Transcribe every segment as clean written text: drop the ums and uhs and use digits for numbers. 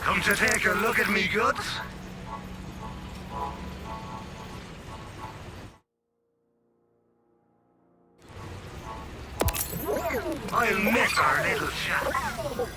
Come to take a look at me goods? I'll miss our little chat.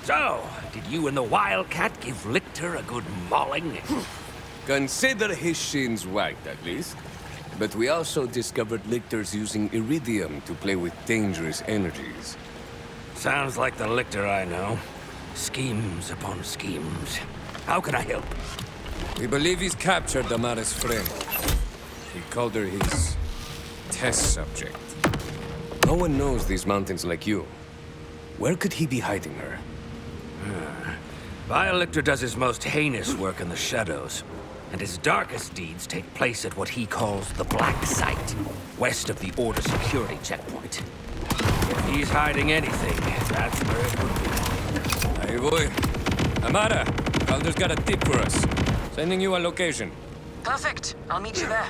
So, did you and the Wildcat give Lictor a good mauling? Consider his shins white, at least. But we also discovered Lictor's using iridium to play with dangerous energies. Sounds like the Lictor I know. Schemes upon schemes. How can I help? We believe he's captured Amara's friend. He called her his test subject. No one knows these mountains like you. Where could he be hiding her? Biolictor does his most heinous work in the shadows, and his darkest deeds take place at what he calls the Black Site, west of the Order security checkpoint. If he's hiding anything, that's where it would be. Hey boy. Amara, Calder's got a tip for us. Sending you a location. Perfect. I'll meet you there.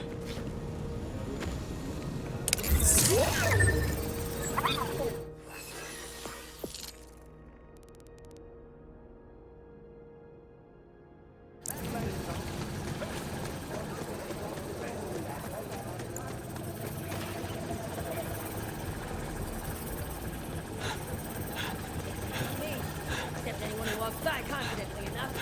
Except anyone who walks by confidently enough.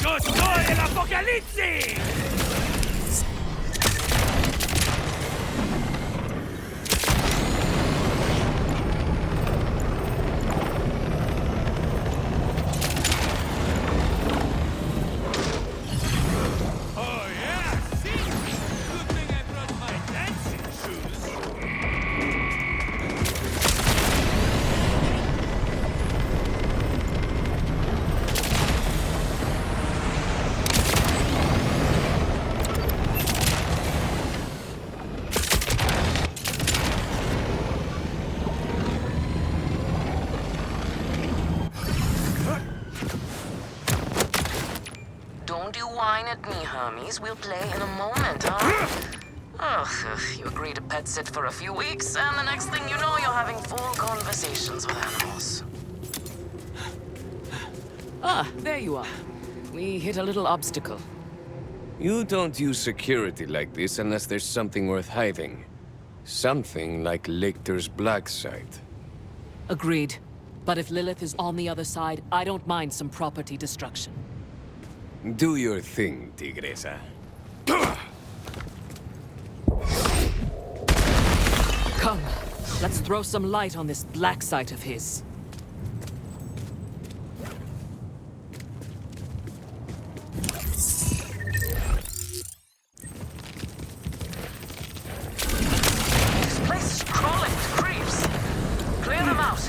¡Yo soy el apocalipsis! Don't you whine at me, Hermes. We'll play in a moment, huh? Oh, you agree to pet sit for a few weeks, and the next thing you know, you're having full conversations with animals. Ah, there you are. We hit a little obstacle. You don't use security like this unless there's something worth hiding. Something like Lictor's black site. Agreed. But if Lilith is on the other side, I don't mind some property destruction. Do your thing, Tigresa. Come, let's throw some light on this black site of his. This place is crawling with creeps. Clear them out.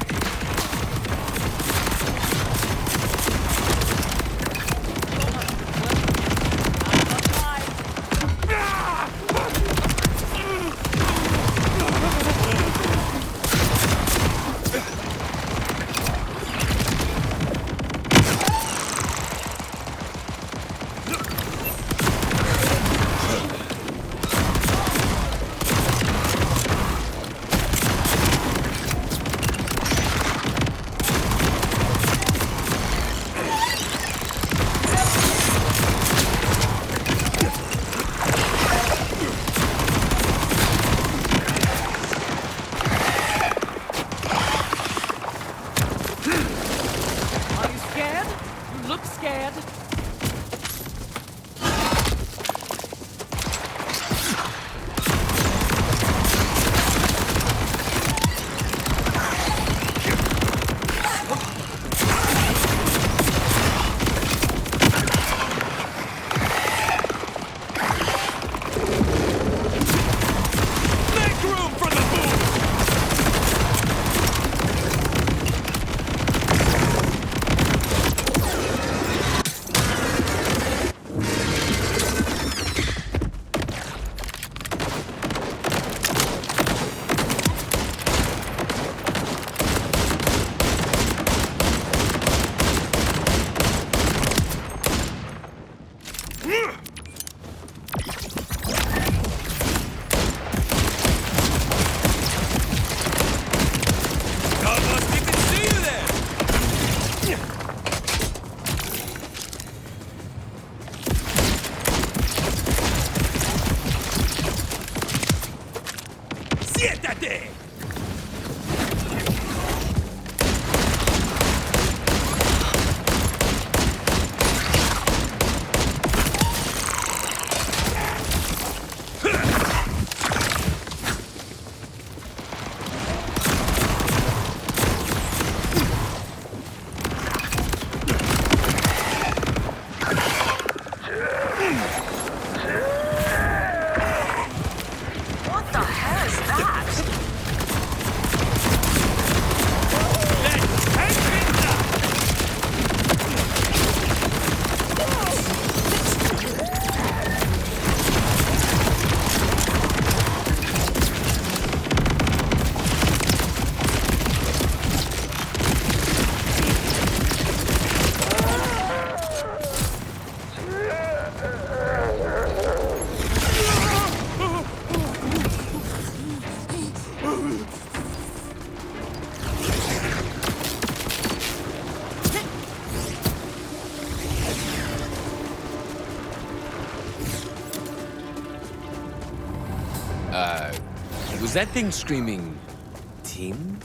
Was that thing screaming... Tim?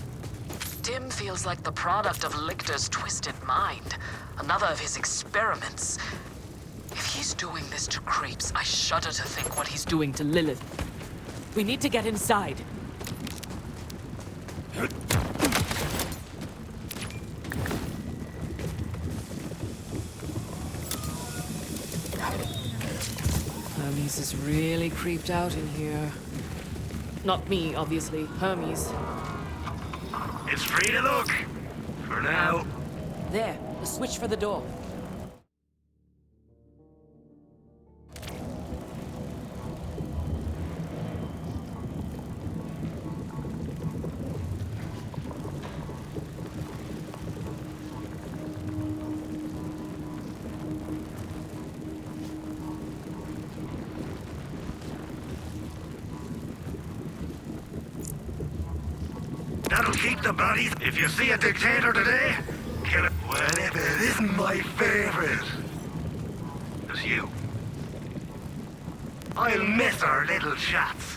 Tim feels like the product of Lictor's twisted mind. Another of his experiments. If he's doing this to creeps, I shudder to think what he's doing to Lilith. We need to get inside. Hermes is really creeped out in here. Not me, obviously. Hermes. It's free to look. For now. There, the switch for the door. That'll keep the bodies. If you see a dictator today, kill it. Well, if it isn't my favorite. as you. I'll miss our little chats.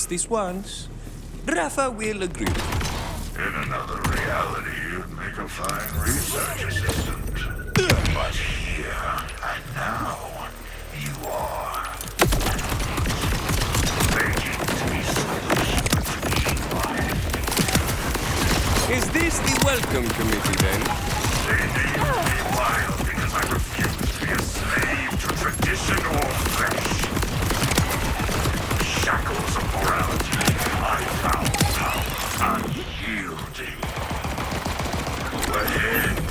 This once, Rafa will agree. In another reality, you'd make a fine research assistant. But here and now, you are begging to be switched. Is this the welcome committee then? They named me wild because I refuse to be a slave to tradition or flesh. Shackles of morality, I found power unyielding. Go ahead,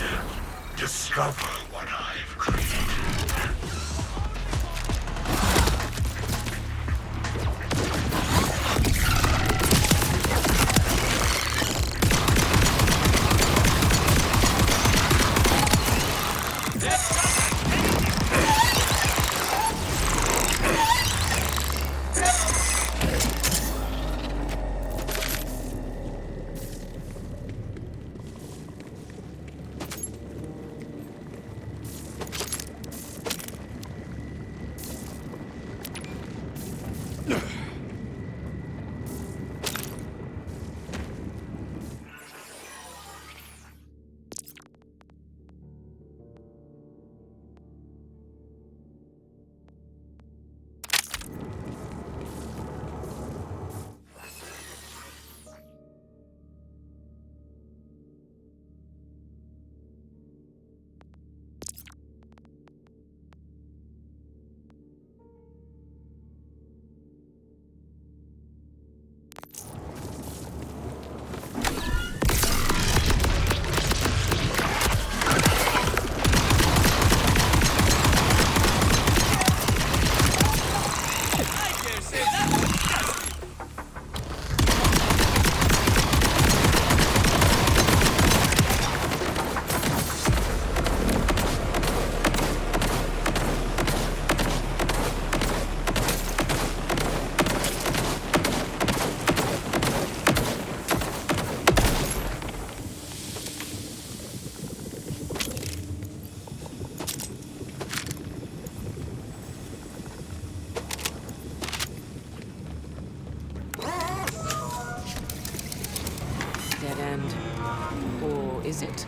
discover what I've created. Dead end. Or is it?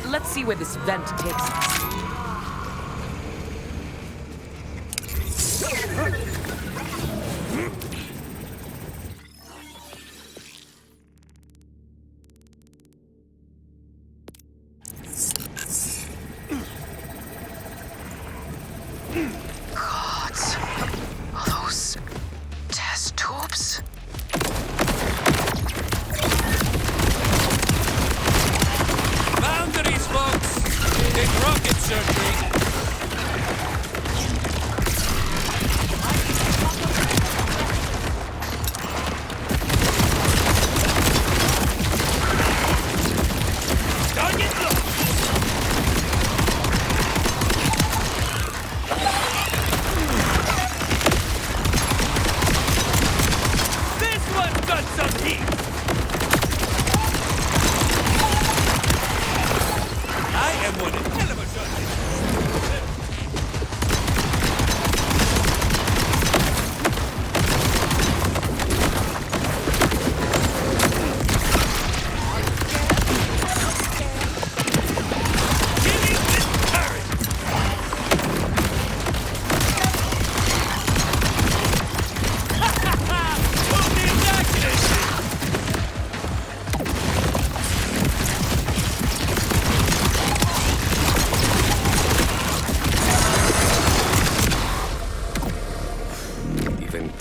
Let's see where this vent takes us. Gods. Are those test tubes? Boundaries, folks! Take rocket surgery!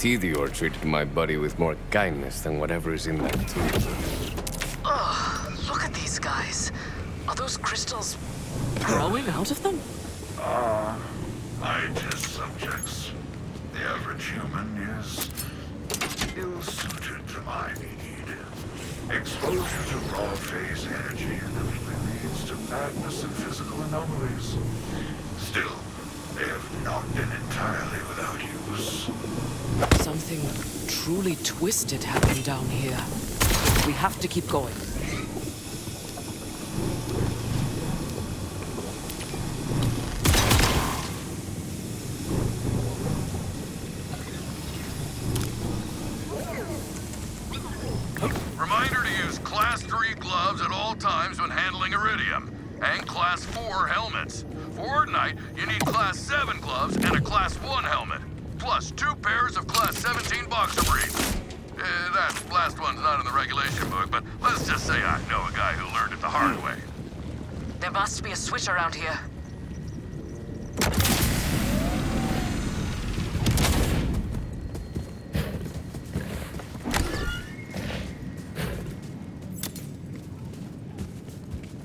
Tedior treated my buddy with more kindness than whatever is in that tube. Ugh, look at these guys. Are those crystals growing out of them? My test subjects. The average human is ill-suited to my need. Exposure to raw phase energy inevitably leads to madness and physical anomalies. Still, they have not been entirely without use. Something truly twisted happened down here. We have to keep going. Reminder to use Class 3 gloves at all times when handling iridium, and Class 4 helmets. For Ordinite, you need Class 7 gloves and a Class 1 helmet, plus 2 pairs of Class 17 boxer briefs. That last one's not in the regulation book, but let's just say I know a guy who learned it the hard way. There must be a switch around here.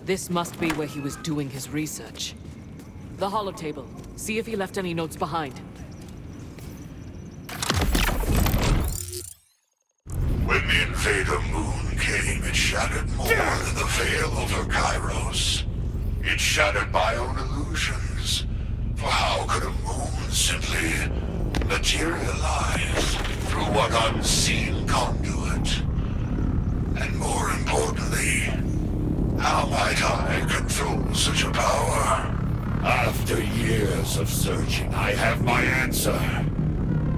This must be where he was doing his research. The holotable. See if he left any notes behind. When the invader moon came, it shattered more than the veil over Kairos. It shattered my own illusions. For how could a moon simply materialize through what unseen conduit? And more importantly, how might I control such a power? After years of searching, I have my answer.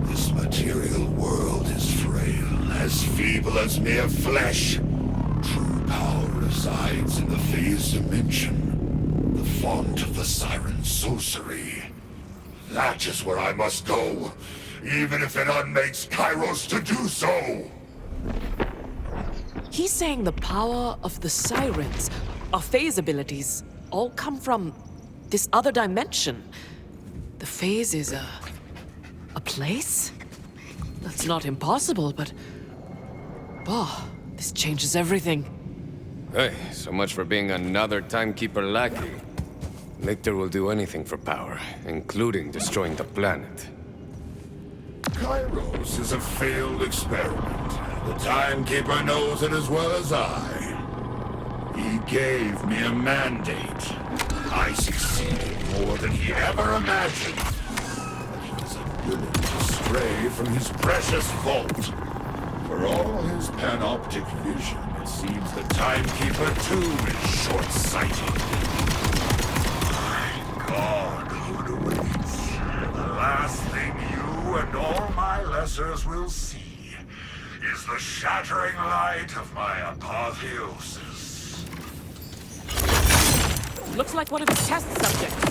This material world is frail, as feeble as mere flesh. True power resides in the phase dimension, the font of the siren sorcery. That is where I must go, even if it unmakes Kairos to do so. He's saying the power of the sirens, our phase abilities, all come from this other dimension. The phase is a place? That's not impossible, but... oh, this changes everything. Hey, so much for being another timekeeper lackey. Victor will do anything for power, including destroying the planet. Kairos is a failed experiment. The Timekeeper knows it as well as I. He gave me a mandate. I succeeded more than he ever imagined. But he is unwilling to stray from his precious vault. For all his panoptic vision, it seems the Timekeeper too is short-sighted. My godhood awaits. The last thing you and all my lessers will see is the shattering light of my apotheosis. Looks like one of his test subjects.